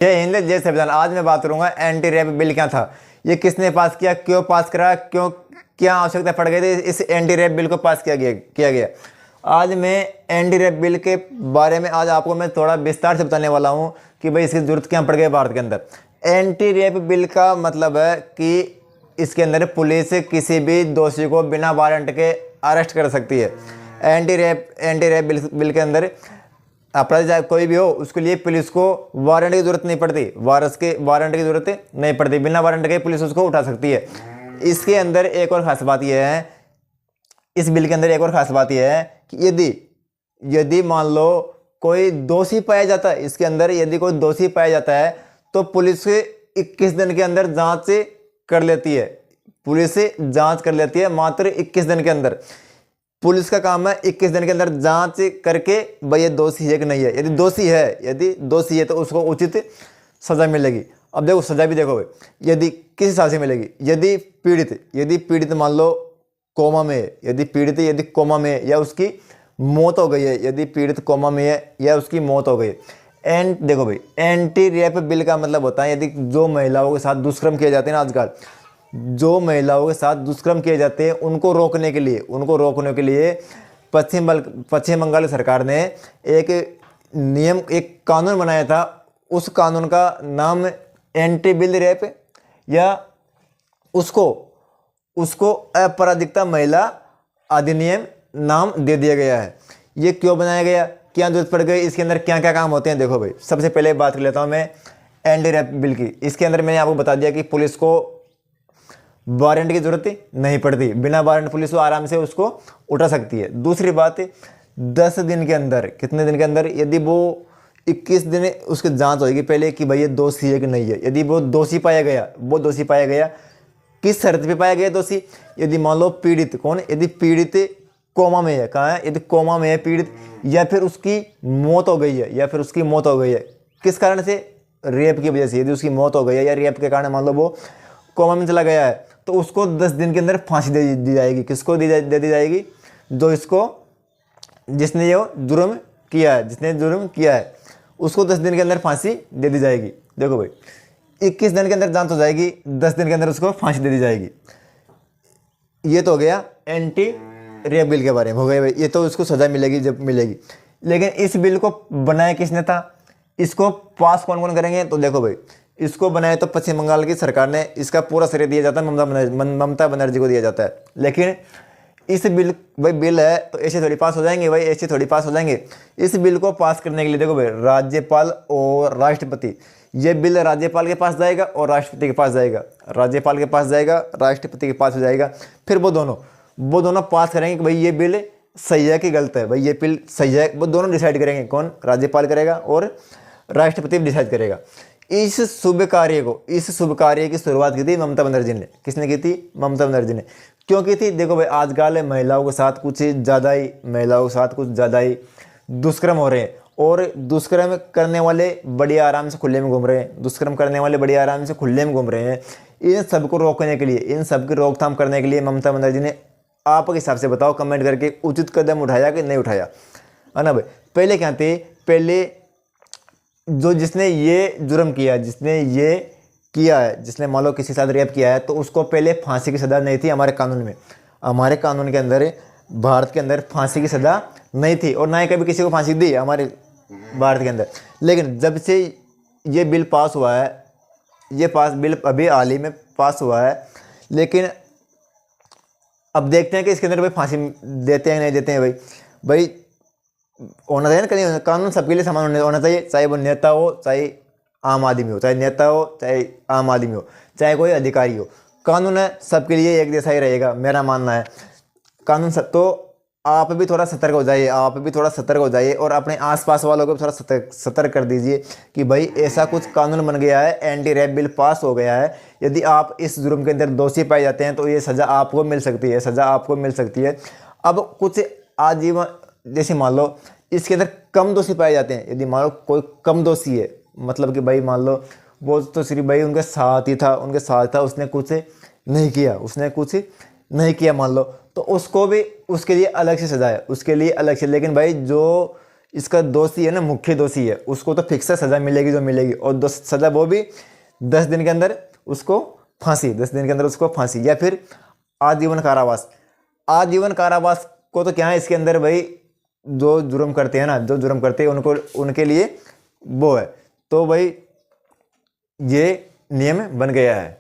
जय हिंद जय संविधान। आज मैं बात करूंगा एंटी रेप बिल क्या था, ये किसने पास किया, क्यों पास करा, क्यों क्या आवश्यकता पड़ गई थी इस एंटी रेप बिल को पास किया गया। आज मैं एंटी रेप बिल के बारे में आज आपको मैं थोड़ा विस्तार से बताने वाला हूं कि भाई इसकी जरूरत क्या पड़ गई भारत के अंदर। एंटी रेप बिल का मतलब है कि इसके अंदर पुलिस किसी भी दोषी को बिना वारंट के अरेस्ट कर सकती है। एंटी रेप बिल के अंदर अपराधी चाहे कोई भी हो उसके लिए पुलिस को वारंट की जरूरत नहीं पड़ती, वारंट की जरूरत नहीं पड़ती, बिना वारंट के पुलिस उसको उठा सकती है। इसके अंदर एक और खास बात यह है, इस बिल के अंदर एक और खास बात यह है कि यदि मान लो कोई दोषी पाया जाता है, इसके अंदर यदि कोई दोषी पाया जाता है तो पुलिस 21 दिन के अंदर जांच कर लेती है। पुलिस जांच कर लेती है मात्र 21 दिन के अंदर। पुलिस का काम है 21 दिन के अंदर जांच करके भाई ये दोषी है कि नहीं है। यदि दोषी है तो उसको उचित सजा मिलेगी। अब देखो सजा भी देखो भाई, यदि किस हिसाब से मिलेगी। यदि पीड़ित मान लो कोमा में है, यदि कोमा में है या उसकी मौत हो गई है, यदि पीड़ित कोमा में है या उसकी मौत हो गई है। देखो भाई, एंटी रेप बिल का मतलब होता है यदि जो महिलाओं के साथ दुष्कर्म किए जाते हैं ना, आजकल जो महिलाओं के साथ दुष्कर्म किए जाते हैं उनको रोकने के लिए पश्चिम बंगाल सरकार ने एक कानून बनाया था। उस कानून का नाम एंटी बिल रेप या उसको आपराधिकता महिला अधिनियम नाम दे दिया गया है। ये क्यों बनाया गया, क्या जरूरत पड़ गई, इसके अंदर क्या क्या काम होते हैं। देखो भाई, सबसे पहले बात कर लेता हूँ मैं एंटी रेप बिल की। इसके अंदर मैंने आपको बता दिया कि पुलिस को वारंट की जरूरत नहीं पड़ती, बिना वारंट पुलिस आराम से उसको उठा सकती है। दूसरी बात, 10 दिन के अंदर, कितने दिन के अंदर, यदि वो 21 दिन उसकी जांच होगी पहले कि भाई ये दोषी है कि नहीं है। यदि वो दोषी पाया गया, किस शर्त पे पाया गया दोषी। यदि मान लो यदि पीड़ित कोमा में है, कहाँ है, यदि कोमा में है पीड़ित, या फिर उसकी मौत हो गई है, किस कारण से, रेप की वजह से। यदि उसकी मौत हो गई है या रेप के कारण मान लो वो कोमा में चला गया है तो उसको 10 दिन के अंदर फांसी दे दी जाएगी। किसको दे दी जाएगी, जिसने ये जुर्म किया है उसको 10 दिन के अंदर फांसी दे दी जाएगी। देखो भाई, 21 दिन के अंदर जांच हो जाएगी, 10 दिन के अंदर उसको फांसी दे दी जाएगी। ये तो हो गया एंटी रेप बिल के बारे में, हो गया भाई। ये तो उसको सजा मिलेगी जब मिलेगी। लेकिन इस बिल को बनाया किसने था, इसको पास कौन कौन करेंगे, तो देखो भाई, इसको बनाया तो पश्चिम बंगाल की सरकार ने, इसका पूरा श्रेय दिया जाता है ममता बनर्जी को दिया जाता है। लेकिन इस बिल है तो ऐसे थोड़ी पास हो जाएंगे इस बिल को पास करने के लिए देखो भाई, राज्यपाल और राष्ट्रपति, ये बिल राज्यपाल के पास जाएगा और राष्ट्रपति के पास जाएगा, राष्ट्रपति के पास हो जाएगा। फिर वो दोनों पास करेंगे कि भाई ये बिल सही है कि गलत है, भाई ये बिल सही है, वो दोनों डिसाइड करेंगे। कौन, राज्यपाल करेगा और राष्ट्रपति भी डिसाइड करेगा। इस शुभ कार्य की शुरुआत की थी ममता बनर्जी ने। किसने की थी, ममता बनर्जी ने। क्यों की थी, देखो भाई, आजकल महिलाओं के साथ कुछ ज़्यादा ही दुष्कर्म हो रहे हैं और दुष्कर्म करने वाले बड़ी आराम से खुले में घूम रहे हैं। इन सबको रोकने के लिए, इन सब की रोकथाम करने के लिए ममता बनर्जी ने, आपके हिसाब से बताओ कमेंट करके, उचित कदम उठाया कि नहीं उठाया, है ना भाई। पहले क्या थे, पहले जिसने ये जुर्म किया, जिसने मान लो किसी के साथ रेप किया है तो उसको पहले फांसी की सज़ा नहीं थी। हमारे कानून के अंदर, भारत के अंदर फांसी की सज़ा नहीं थी और ना ही कभी किसी को फांसी दी हमारे भारत के अंदर। लेकिन जब से ये बिल पास हुआ है, बिल अभी हाल ही में पास हुआ है, लेकिन अब देखते हैं कि इसके अंदर भाई फांसी देते हैं नहीं देते हैं। भाई होना चाहिए ना, कहीं कानून सबके लिए समान होना चाहिए, चाहे वो नेता हो चाहे आम आदमी हो, चाहे कोई अधिकारी हो। कानून है सबके लिए एक जैसा ही रहेगा, मेरा मानना है। कानून सब, तो आप भी थोड़ा सतर्क हो जाइए और अपने आसपास वालों को भी थोड़ा सतर्क कर दीजिए कि भाई ऐसा कुछ कानून बन गया है, एंटी रेप बिल पास हो गया है। यदि आप इस जुर्म के अंदर दोषी पाए जाते हैं तो ये सज़ा आपको मिल सकती है। अब कुछ आजीवन, जैसे मान लो इसके अंदर कम दोषी पाए जाते हैं। यदि मान लो कोई कम दोषी है, मतलब कि भाई मान लो वो तो सिर्फ भाई उनके साथ था, उसने कुछ नहीं किया मान लो, तो उसको भी, उसके लिए अलग से सजा है, लेकिन भाई जो इसका दोषी है ना, मुख्य दोषी है, उसको तो फिक्स है, सज़ा मिलेगी जो मिलेगी, और सज़ा वो भी 10 दिन के अंदर उसको फांसी, 10 दिन के अंदर उसको फांसी, या फिर आजीवन कारावास। आजीवन कारावास को तो क्या है इसके अंदर भाई, जो जुर्म करते हैं ना, जो जुर्म करते हैं उनको, उनके लिए वो है। तो भाई ये नियम बन गया है।